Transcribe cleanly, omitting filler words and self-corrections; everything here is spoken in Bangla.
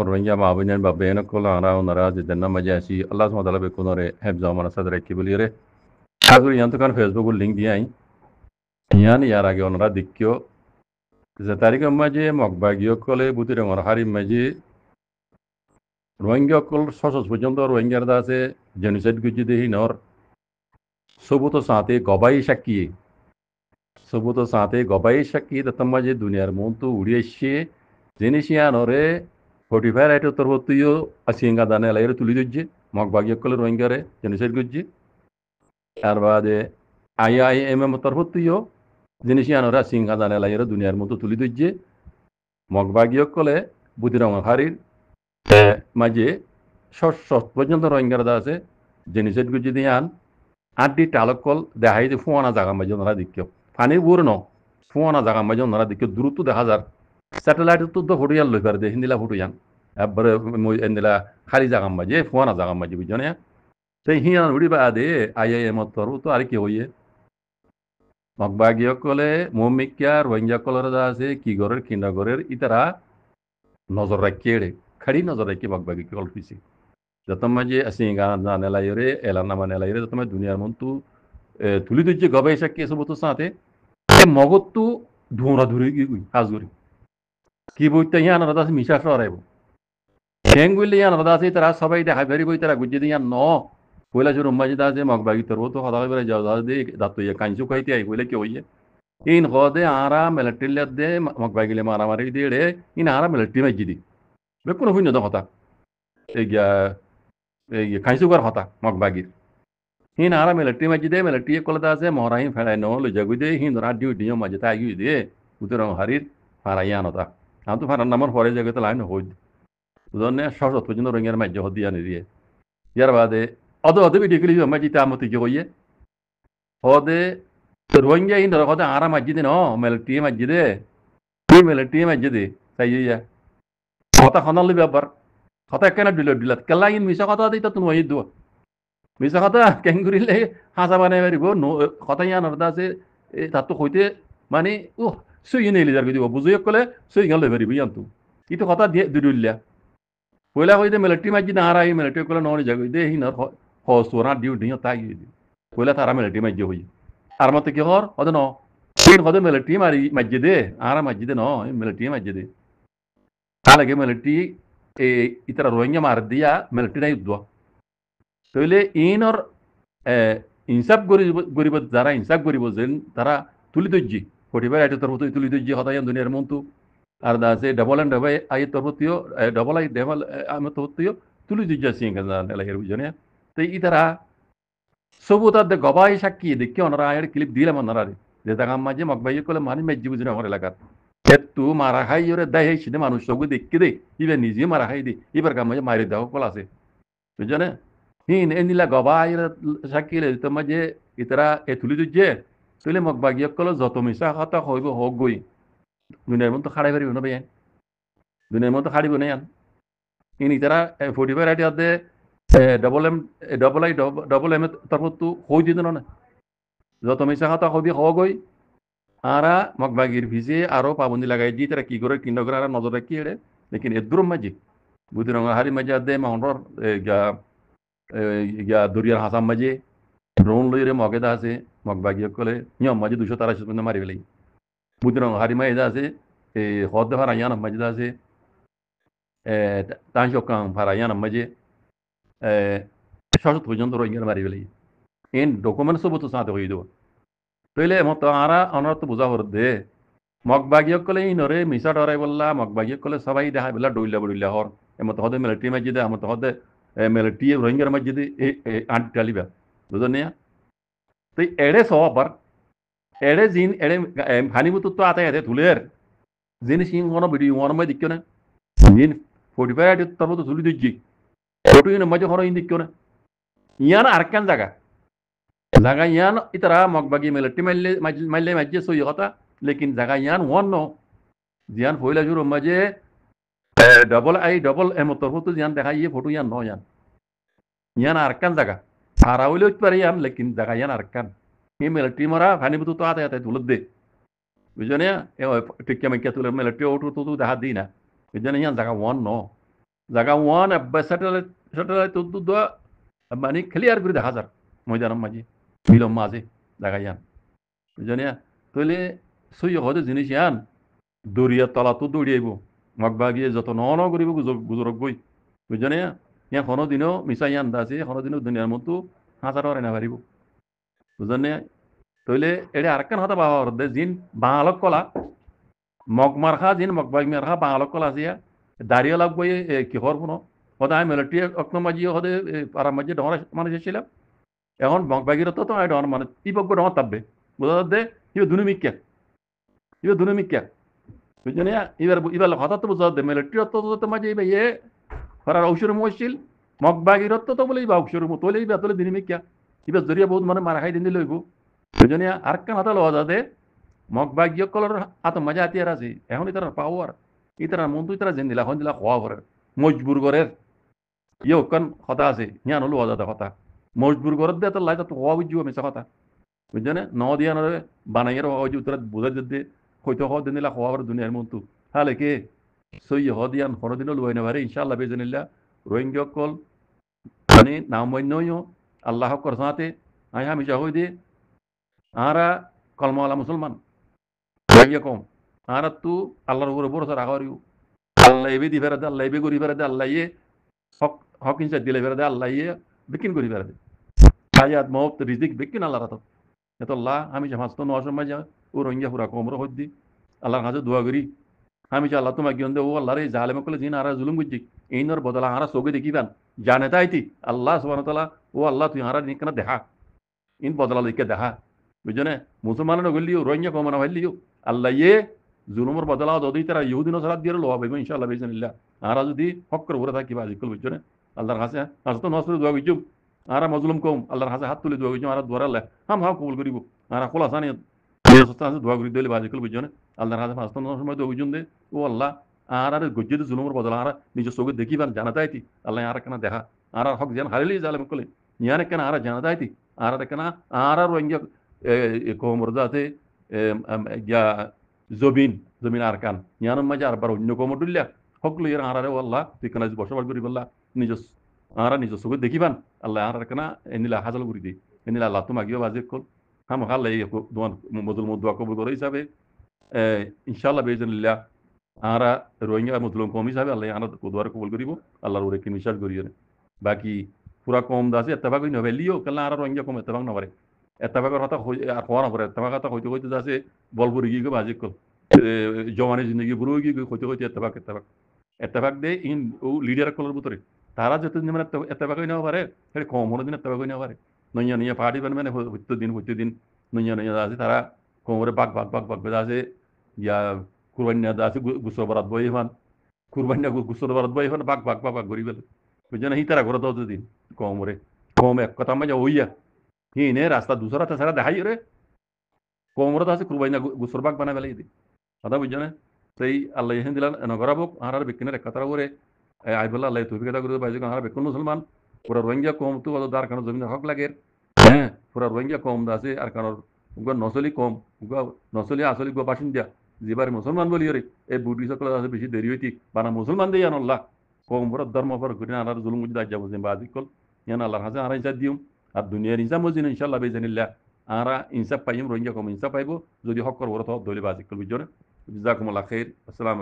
রোহিঙ্গা মা বোনেন বা বেন কল আরা ওনারা যে দেন মাঝে আসি আল্লাহ সুবহানাহু ওয়া তাআলা বেকুনরে হেফজ আমানা সাদরে কি বলি রে আগর ইয়ান তো কান ফেসবুক লিংক দিয়ে আই ইয়ান ইয়ার আগে ওনারা দেখিও যে তারিখ মাঝে মগবাগিও কলে বুতি রঙর হারি মাঝে রোহিঙ্গা কল সশস পর্যন্ত রোহিঙ্গার দা আছে জেনোসাইড গুজি দেহি নর সবুত সাথে গবাই সাক্ষী সবুত সাথে গবাই সাক্ষী দত্তম মাঝে দুনিয়ার মন তো উড়িয়েছে জিনিস ইয়ানরে 45 আইটো তরবতুইও আসিঙ্গা দানে লাইরে তুলি দজ্জে মগবাগিও কলে রোহিঙ্গারে জেনোসাইড গুজি আর বাদে আইআইএমএম তরফতুইও জিনিস ইয়ানরে আসিঙ্গা দানে লাইরে দুনিয়ার মতো তুলি দজ্জে মগবাগিও কলে বুতি রঙর হারির মাঝে পর্যন্ত রোহিঙ্গারা আছে জেনিসেট গুজি দিয়ে আন আড্ডি টালকল দেখাই যে ফুয়ানা জায়গা মাঝে ওনারা দেখিও পানি বুর ন ফুয়ানা জায়গা মাঝে ওনারা দেখিও দ্রুত দেখা যার স্যাটেলাইট তো ফটো লই পারে হিন্দিলা ফটো ইয়ান একবারে এন্দিলা খালি জায়গা মাঝে ফুয়ানা জায়গা মাঝে বুঝছো না সেই হিয়ান উড়ি বা দে আইআইএম তরু তো আর কি হইয়ে মগবাগিও কলে মোমিকিয়া রোহিঙ্গা কলর আছে কি গরের কিনা গরের ইতারা নজর রাখিয়ে খাড়ি নজর রাখিয়ে মগবাগি কল পিছি যত মাঝে আসিঙ্গা জানে লাইরে এলানা মানে লাইরে যত মাঝে দুনিয়ার মন তু তুলি দুজে গবাই সাক্ষী এসব তো সাথে মগত তু ধুঁরা ধুরি হাজুরি কি বইতে ইয়ান রাদা মিশা সরাইব ঠেং বললে ইয়ান রাদা আছে তারা সবাই দেখা বেরি বই তারা গুজে দিয়ে ন পয়লা শুরু মাঝে দা যে মগবাগি তোর তো হদা বেড়ে যাও দা দে দাঁত ইয়ে কাঞ্চু খাইতে আই বলে কি হইয়ে ইন হদে আরা মিলিটারি দে মগবাগিলে মারামারি দিয়ে রে ইন আরা মিলিটারি মাঝি দি বেকুন হইন তো হতা এই খাইসুগার হতা মগবাগির হিন আরা মিলিটারি মাঝি দে মিলিটারি কলতা আছে মহরাহি ফেড়াই ন লজাগু দে হিন রা ডিউটি মাঝে তাই গই দে উতর হারির ফারাইয়ান হতা আমি তো ফারার নামর পরে জায়গাতে লাইন হই দুজনে সশত পর্যন্ত রঙের মাঝে হদিয়া নিয়ে ইয়ার বাদে অদে বিডিকলি মাঝি তা মতি কি হইয়ে হদে রোহিঙ্গা হিন হদে আরা মাঝি দে ন মিলিটারি মাঝি দে কি মিলিটারি মাঝি দে তাই ইয়া কথা খনালি ব্যাপার কথা কেন ডিলত কেলা ইন মিছা কথা দিই তা তুমি দো মিছা কথা কেন করিলে হাসা বানাই পারিব কথা ইয়ান অর্ধা আছে তার তো হইতে মানে ও সই নেই যার দিব বুঝিয়ে কলে সই গান লই পারিব ইয়ান তো ইতো কথা দিয়ে দুদুল্লা পয়লা হইতে মিলিটারি মাঝি না হারাই মিলিটারি কলে নয় যাগ দে হিন হসোরা ডিউ ডিও তাই পয়লা তারা মিলিটারি মাঝি হই আর মতে কি হর হদে ন তিন হদে মিলিটারি মারি মাঝি দে আরা মাঝি দে ন মিলিটারি মাঝি দে তাহলে মিলিটারি ইতারা রোহিঙ্গা মার দিয়া মিলিটারি নাই উদ্দ তাহলে ইনর ইনসাফ গরিব যারা ইনসাফ গরিব যেন তারা তুলি দজ্জি ফটিবার আইটের তরফ তুলি দজ্জি হতাই দুনিয়ার মন্তু আর দা আছে ডবল এন্ড ডবল আই তরফতিও ডবল আই ডবল আমি তরফতিও তুলি দজ্জি সিং এলাকার বুঝনে তো ই তারা সবুতার দে গবাই সাক্ষী দেখি ওনারা আয়ের ক্লিপ দিলাম ওনারা যে দেখা মাঝে মগবাই কলে মানে মেজ্জি বুঝনে আমার এলাকার তু মারা খাই ওরে দেয় সিনে মানুষ সবু দেখি দে ইবে নিজে মারা খাই দে এবার কাম মাঝে মারি দেওয়া কল আছে বুঝনে হিন এনিলা গবাই সাকিলে তোমার যে ইতারা এ তুলি দুজে তুলে মগ বাগিয়ে কলো যত মিশা কথা হইব হোক গই দুনিয়ার মতো খাড়াই পারিব না বেয়ান দুনিয়ার মতো খাড়িব না ইয়ান ইন ইতারা 45 আইটি আদে ডবল এম ডবল এম তারপর তো হই দিত না যত মিশা কথা হইবি হোক গই আরা মগ বাগির ভিজে আরো পাবন্দি লাগাই দি তারা কি করে কিন্ড করে আর নজর রাখি এড়ে লেকিন এদ্রুম মাঝি বুদ্ধি রঙ হারি মাঝে আদে মাহনর দরিয়ার হাসাম মাঝে ড্রোন লইরে মগেদা আছে মগ বাগিয়ে কলে নিয়ম মাঝে 283 পর্যন্ত মারি ফেলাই বুদ্ধিরং হারিমা এদা আছে হদ ফারাইয়ান মাঝে আছে তাঁশকাং ফারাইয়ান মাঝে সশত পর্যন্ত রোহিঙ্গার মারি ফেলাই এন ডকুমেন্ট সব তো সাথে হয়ে দেবো তইলে মতো আরা অনর তো বোঝা হর দে মগ বাগিয়ে কলে ইনরে মিশা ডরাই বললা মগ বাগিয়ে কলে সবাই দেখা বেলা ডইলা বড়িলা হর এমত হদে মিলিটারি মাঝে দে আমত হদে মিলিটারি রোহিঙ্গার মাঝে দে আন্টি টালিবা বুঝলেন তো এড়ে সবার এড়ে জিন এড়ে ভানিবুত তো আতে আতে তুলের জিন সিং কোনো ভিডিও ওয়ান মাই দিক্য না জিন 45 আইটি তার মতো তুলি দিচ্ছি ফটো ইন মাঝে হরো ইন দিক্য না ইয়ান আরকান জায়গা জায়গা ইয়ান ইতারা মগবাগি মিলিটারি মাইলে মাইলে মাঝে সই কথা লেকিন জায়গা ইয়ান ওয়ান ন জিয়ান ফইলা জুর মাঝে ডবল আই ডবল এম তোর তো জিয়ান দেখা ইয়ে ফটো ইয়ান ন ইয়ান ইয়ান আরকান জায়গা সারা হইলে পারে ইয়ান লেকিন জায়গা ইয়ান আরকান এই মিলিটারি মারা ভানিবুত তো আতে আতে তুলে দে বুঝছো না টিকিয়া মাইকিয়া তুলে মিলিটারি ওটু তো দেখা দিই না বুঝছো না ইয়ান জায়গা ওয়ান ন জায়গা ওয়ান আব্বা স্যাটেলাইট স্যাটেলাইট উদ্দু দোয়া মানে ক্লিয়ার করে দেখা যার ময়দানের মাঝে বিলম মাঝে জায়গা ইয়ান বুঝলি তইলে সই হদে জিনিস ইয়ান দরিয়ার তলা তো দৌড়িয়াইব মগবা গিয়ে যত ন করিব গুজরক বই বুঝলি ইয়া কোনো দিনও মিশাই আন্দা আছে কোনো দিনও দুনিয়ার মতো হাজার হরে না পারিব বুঝলি তইলে এটা আরেকখান হতা বাবা দে জিন বাঙালক কলা মগমার খা জিন মগবাগ মের খা বাঙালক কলা আছে দাঁড়িয়ে লাগবো কিহর কোনো হদা আমি মিলিটারি অক্ন মাঝি হদে পাড়ার মাঝে ডর মানুষ এসেছিলাম এখন মগবাগির তো তো ডর মানে ইপক্য ডর তাববে বুঝা দে ইবে দুনুমিক্যা ইবে দুনুমিক্যা বুঝলি এবার এবার হঠাৎ তো বুঝা দে মিলিটারি তো মাঝে ইবে করার ঔষধ মহসিল মগবাগির তো বলে ইবা ঔষধ মো তোলে ইবা তোলে দিনিমিক্যা ইবে জরিয়া বহুত মানে মারা খাই দিন দিল বুঝলি আরেকখান হতা লওয়া যাতে মগবাগীয় কলর আত মজা আতিয়ার আছে এখন ইতার পাওয়ার ইতার মন্তু ইতারা জেন দিলা হন দিলা খোয়া করে মজবুর করে ইয়ে কান কথা আছে হিয়ান হলো অজাদা কথা মজবুর করে দে তো লাইতা তো হওয়া বুঝিব মিশা কথা বুঝছো না ন দিয়া নরে বানাইয়ের হওয়া যে উত্তর বোঝা যদি হয়তো হওয়া দিন দিলা হওয়া দুনিয়ার মন্তু তাহলে কে সই হ দিয়ান হরদিনও লুয়াই না পারে ইনশাআল্লাহ বেজনিল্লা রোহিঙ্গা কল মানে নামন্যও আল্লাহ করসাতে আই আমি যাহই দে আরা কলমাওয়ালা মুসলমান রোহিঙ্গা কম আরা তু আল্লাহর উপরে ভরসা রাখারিও আল্লাহ এবে দি ফেরা দে আল্লাহ এবে করি ফেরা দে আল্লাহ ইয়ে হক হক ইনসা দিলে ফেরা দে আল্লাহ ইয়ে বিকিন করি ফেরা দে হায়াত মহত রিজিক বিকিন আল্লাহ রাত এত আল্লাহ আমি সমাজ তো নয় সময় যা ও রোহিঙ্গা পুরা কমর হদ্দি আল্লাহর কাছে দোয়া করি আমি যে আল্লাহ তোমাকে গিয়ে ও আল্লাহ রে জালেমে কলে জিন আরা জুলুম বুঝছি এই নর বদলা আরা চোখে দেখিবান জানে তাইতি আল্লাহ সুবহানাহু ওয়া তাআলা ও আল্লাহ তুই আরা নিকনা দেখা ইন বদলা লিখে দেখা বুঝছো না মুসলমান গলিও রোহিঙ্গা কমনা হইলিও আল্লাহ ইয়ে জুলুমর বদলা যদি তারা ইহুদিন সালাত দিয়ে লোয়া পাইব ইনশাআল্লাহ বিজনিল্লাহ আরা যদি হক করে ঘুরে থাকি বাজি কল বুঝছো না আল্লাহর কাছে কাছে তো নসরে দোয়া কইছুম আরা মজলুম কম আল্লাহর কাছে হাত তুলে দোয়া কইছুম আরা দোয়ার আল্লাহ হাম কবুল করিব আরা খোলাসানি দোয়া করি দিলে বাজি কল বুঝছো না আল্লাহর কাছে পাঁচটা সময় দোয়া কইছুম দে ও আল্লাহ আর গজ্জিত জুলুমর বদলা আর নিজের চোখে দেখিবান জানা তাইতি আল্লাহ আর কেনা দেখা আর হক যেন হারিলি জালেম কলে ইয়ানে কেনা আর জানা তাইতি আর কেনা আর রোহিঙ্গা কোমর যাতে ইয়া জবিন জমিন আর কান ইয়ানোর মাঝে আর বার অন্য কোমর দুল্লা হকলো ইয়ার আর আল্লাহ তুই কেনা বসবাস করি বললা নিজ আর নিজ চোখে দেখিবান আল্লাহ আর কেনা এনিলা হাজাল করি দি এনিলা আল্লাহ তোমাকে বাজে কল হাম হাল্লাই দোয়ান মজুল দোয়া কবুল করে হিসাবে ইনশাআল্লাহ বেজনিল্লাহ আরা রোহিঙ্গা মুসলিম কম হিসাবে আল্লাহ আনা দোয়ার কবুল করিব আল্লাহর ওরে কিন বিশ্বাস করিও বাকি পুরা কম দাসে এত্তেফাক হই নবে লিও কেলা আর রোহিঙ্গা কম এত্তেফাক নবারে এত্তেফাকের কথা আর হওয়া নপরে এত্তেফাক কথা হইতে হইতে দাসে বলপুরি গিয়ে বাজি কল জওয়ানি জিন্দগি বুড়ো গিয়ে হইতে হইতে এত্তেফাক এত্তেফাক এত্তেফাক they in O leader colour ভিতরে তারা যতদিন মানে এত্তেফাক হই নেওয়া পারে সেটা কম হলো দিন এত্তেফাক হই নেওয়া পারে নইয়া নইয়া পার্টি মানে হইতে দিন নইয়া নইয়া আছে তারা কোমরে বাক বেদা আছে ইয়া কুরবানিয়া আছে গুসর বরাত বই হন কুরবানিয়া গুসর বরাত বই হন বাক গরি বেলে বুঝছে না হিতারা ঘরে দশ দিন কমরে কম এক কথা মাঝে হইয়া হি নে রাস্তা দুসরা তাছাড়া দেখাই রে কমরে তো আছে কুরবানিয়া গুসর বাক বানা বেলাই দি কথা বুঝছো না সেই আল্লাহ ইহেন দিলাম নগরাবো আর বেকিনের এক কথা করে আই বললা আল্লাহ তুই কথা করে বাইজে আর বেকুন মুসলমান পুরা রোহিঙ্গা কম তো দার কারণ জমিন হক লাগে হ্যাঁ পুরা রোহিঙ্গা কম আছে আর কারণ নসলি কম নসলি আসলি বাসিন্দা যেবারে মুসলমান বলি রে এই বুদ্ধি সকল আছে বেশি দেরি হইতি বানা মুসলমান দিয়ে আল্লাহ কম বড় ধর্ম পর ঘুরে আনার জুলুম মুজি দাজ্জা বুঝিম বাজি কল ইয়ান আল্লাহর হাতে আর ইনসাফ দিউম আর দুনিয়ার ইনসাফ মজিন ইনশাআল্লাহ বেজানিল্লাহ আরা ইনসাফ পাইম রোহিঙ্গা কম ইনসাফ পাইব যদি হক কর ওরা তো দলি বাজি কল বুঝছো না জাযাকুমুল্লাহ খাইর আসসালামু